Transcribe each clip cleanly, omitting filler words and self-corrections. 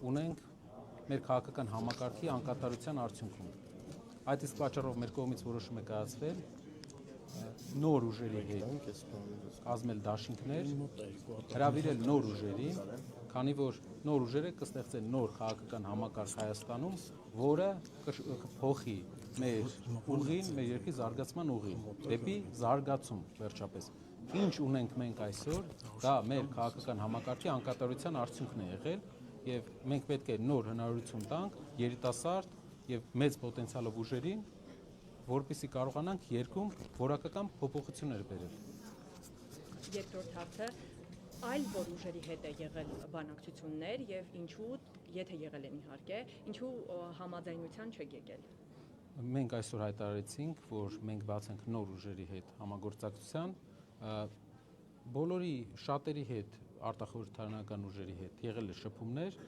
ունենք մեր քաղաքական համակարգի անկատարության արդյունքում։ Այդ իսկ պատճառով մեր կողմից որոշում է կայացվել նոր ուժերի հետ կազմել դաշինքներ, հրավիրել նոր ուժերին, քանի որ նոր ուժերը կստեղծեն նոր քաղաքական համակարգ Հայաստանում, որը կփոխի մեր ուղին, մեր երկրի զարգացման ուղին, դեպի զարգացում վերջապես։ Ինչ ունենք մենք այսօր, դա մեր քաղաքական համակարգի անկատարության արդյունքն է եղել, եւ մենք պետք է նոր հնարավորություն տանք երիտասարդ եւ մեծ պոտենցիալով ուժերին, որպեսզի կարողանանք երկրում որակական փոփոխություններ բերել։ Երկրորդ հարցը, այլ որ ուժերի հետ է եղել բանակցություններ եւ ինչու, եթե եղել են իհարկե, ինչու համաձայնության չեք եկել։ Մենք այսօր հայտարարեցինք, որ մենք բաց ենք նոր ուժերի հետ համագործակցության, բոլորի շատերի հետ, արտախորհրդարանական ուժերի հետ եղել է շփումներ,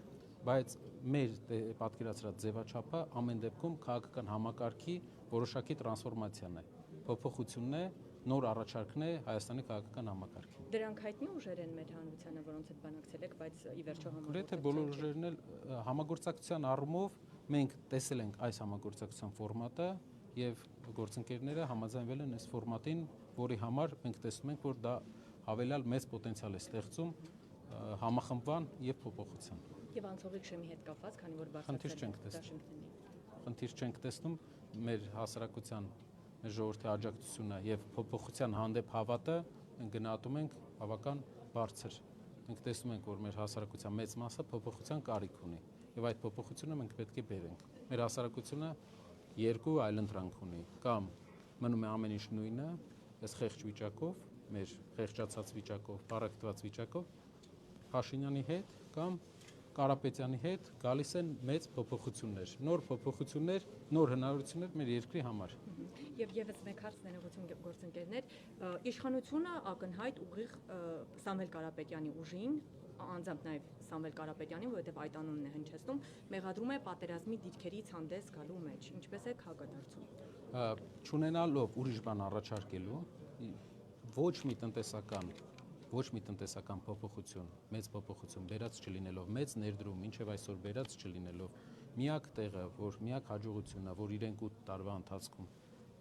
բայց մեր պատկերացրած ձևաչափը ամեն դեպքում քաղաքական համակարգի որոշակի տրանսֆորմացիան է, փոփոխությունն է, նոր առաջարկն է Հայաստանի քաղաքական համակարգին։ Դրանք հայտնի ուժեր են մեր հանրությանը, որոնց հետ բանակցել եք, բայց ի վերջո Գրեթե բոլոր ուժերն էլ համագործակցության առումով մենք տեսել ենք այս համագործակցության ֆորմատը եւ գործընկերները համաձայնվել են այս ֆորմատին, որի համար մենք տեսնում ենք, որ դա հավելյալ մեծ պոտենցիալ է ստեղծում համախմբման եւ փոփոխության։ Եվ անցողիկ շեմի հետ կապված, քանի որ բարձրացել խնդիր չենք տեսնում մեր հասարակության, մեր ժողովրդի աջակցությունը եւ փոփոխության հանդեպ հավատը մենք գնահատում ենք բավական բարձր։ Մենք տեսնում ենք, որ մեր հասարակության մեծ մասը փոփոխության կարիք ունի եւ այդ փոփոխությունը մենք պետք է բերենք։ Մեր հասարակությունը երկու այլընտրանք ունի, կամ մնում է ամեն ինչ նույնը, այս խեղճ վիճակով, մեր խեղճացած վիճակով, բարակտված վիճակով, Փաշինյանի հետ կամ Կարապետյանի հետ գալիս են մեծ փոփոխություններ, նոր փոփոխություններ, նոր հնարավորություններ մեր երկրի համար։ Եվ եւս մեկ հարց ներողություն գործընկերներ, իշխանությունը ակնհայտ ուղիղ Սամվել Կարապետյանի ուժին, անձամբ նաեւ Սամվել Կարապետյանին, որովհետեւ այդ անունն է հնչեցնում, մեղադրում է պատերազմի դիրքերից հանդես գալու մեջ։ Ինչպես է հակադարձում։ Չունենալով ուրիշ բան առաջարկելու, ոչ մի տնտեսական փոփոխություն, մեծ փոփոխություն բերած չլինելով, մեծ ներդրում, մինչև այսօր բերած չլինելով, միակ տեղը, միակ հաջողությունը, որ իրենք 8 տարվա ընթացքում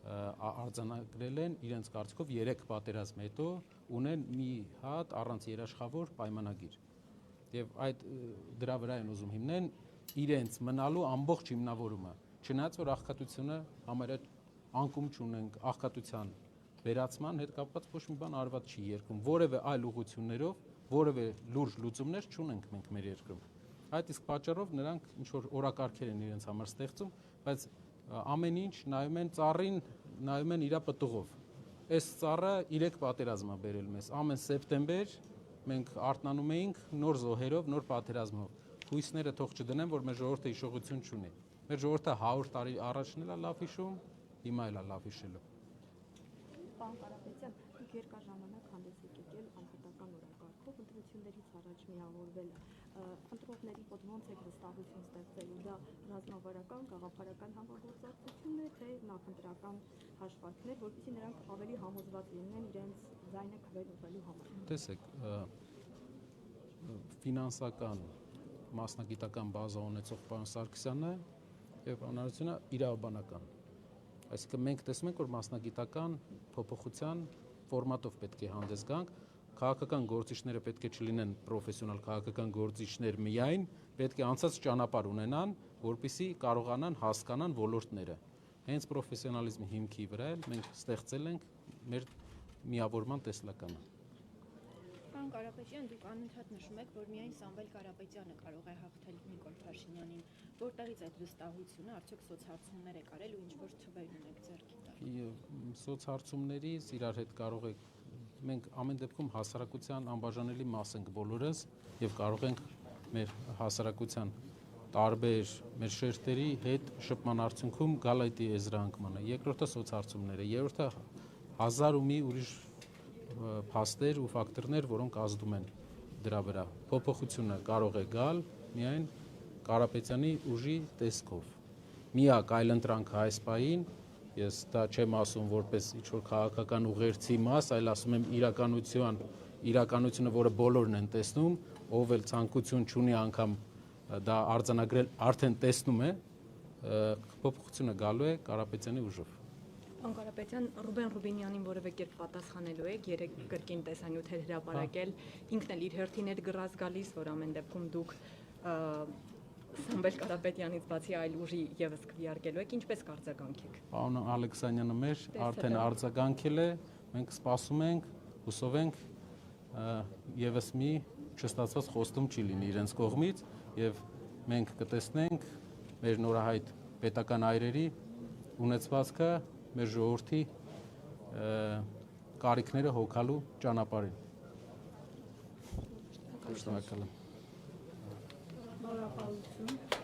արձանագրել են, իրենց կարծիքով 3 պատերազմ հետո ունեն մի հատ առանց երաշխավոր պայմանագիր։ Եվ դրա վրա են ուզում հիմնեն իրենց մնալու ամբողջ հիմնավորումը, չնայած որ աղքատությունը համարյա անկում չունենք, աղքատության վերացման հետ կապված ոչ մի բան արված չի երկրում, որևէ այլ ուղղություններով, որևէ լուրջ լուծումներ չունենք մենք մեր երկրում։ Այդ իսկ պատճառով նրանք ինչ որ օրակարգեր են իրենց համար ստեղծում, բայց ամեն ինչ նայում են ծառին, նայում են իր պտուղով։ Այս ծառը 3 պատերազմ է բերել մեզ։ Ամեն սեպտեմբեր մենք արթնանում էինք նոր զոհերով, նոր պատերազմով։ Հույսները թող չդնեն, որ մեր ժողովուրդը հիշողություն չունի։ Մեր ժողովուրդը 100 տարի առաջն էլ է լավ հիշում, հիմա էլ է լավ հիշելու։ Պարոն Կարապետյան, դուք երկար ժամանակ հանդես եք եկել անհատական օրակարգով, ընտրություններից առաջ միավորվել ընտրողների մոտ ոնց եք վստահություն ստեղծել, ու դա ռազմավարական, գաղափարական համագործակցություն է, թե նախընտրական հաշվարկներ, որպեսզի նրանք ավելի համոզված լինեն իրենց ձայնը քվել ուղղելու համար։ Տեսեք, ֆինանսական, մասնագիտական բազա ունեցող պարոն Սարգսյանը եւ անհրաժեշտությունը իրավաբանական։ Այսինքն մենք տեսնում ենք, որ մասնագիտական փոփոխության ֆորմատով պետք է հանդես գանք, քաղաքական գործիչները պետք է չլինեն պրոֆեսիոնալ քաղաքական գործիչներ միայն, պետք է անցած ճանապարհ ունենան, որպեսզի կարողանան հասկանան ոլորտները։ Հենց պրոֆեսիոնալիզմի հիմքի վրա էլ մենք ստեղծել ենք մեր միավորման տեսլականը։ Պարոն Կարապետյան, դուք անընդհատ նշում եք, որ միայն Սամվել Կարապետյանը կարող է հաղթել Նիկոլ Փաշինյանին։ Որտեղից այդ վստահությունը, արդյոք սոցհարցումներ եք արել ու ինչ-որ թվեր ունեք ձեռքի տակ։ Սոցհարցումներից իրար հետ կարող եք, մենք ամեն դեպքում հասարակության անբաժանելի մաս ենք բոլորս եւ կարող ենք մեր հասարակության տարբեր մեր շերտերի հետ շփման արդյունքում գալ այդ եզրանկմանը։ Երկրորդը սոցհարցումները, երրորդը հազար ու մի ուրիշ փաստեր ու ֆակտորներ, որոնք ազդում են դրա վրա։ Փոփոխությունը կարող է գալ միայն Կարապետյանի ուժի տեսքով։ Միակ այլընտրանքը այս պահին, ես դա չեմ ասում որպես ինչ-որ քաղաքական ուղերձի մաս, այլ ասում եմ իրականությունը, որը բոլորն են տեսնում, ով էլ ցանկություն չունի անգամ դա արձանագրել արդեն տեսնում է, փոփոխությունը գալու է Կարապետյանի ուժով։ Պարոն Կարապետյան, Ռուբեն Ռուբինյանին որևէ կերպ պատասխանելու եք, երեք կրկին տեսանյութեր հրապարակել, ինքն էլ իր հերթին էր գրած գալիս, որ ամեն դեպքում դուք Սամվել Կարապետյանից բացի այլ ուժի եւս քվեարկելու եք, ինչպես կարձագանքեք։ Պարոն Ալեքսանյանը մեր արդեն արձագանքել է, մենք սպասում ենք, հուսով ենք եւս մի չստացված խոստում չի լինի իրենց կողմից եւ մենք կտեսնենք մեր նորահայտ պետական այրերի ունեցվածքը մեր ժողովրդի կարիքները հոգալու ճանապարհին։ Շնորհակալ եմ։ Շնորհակալություն։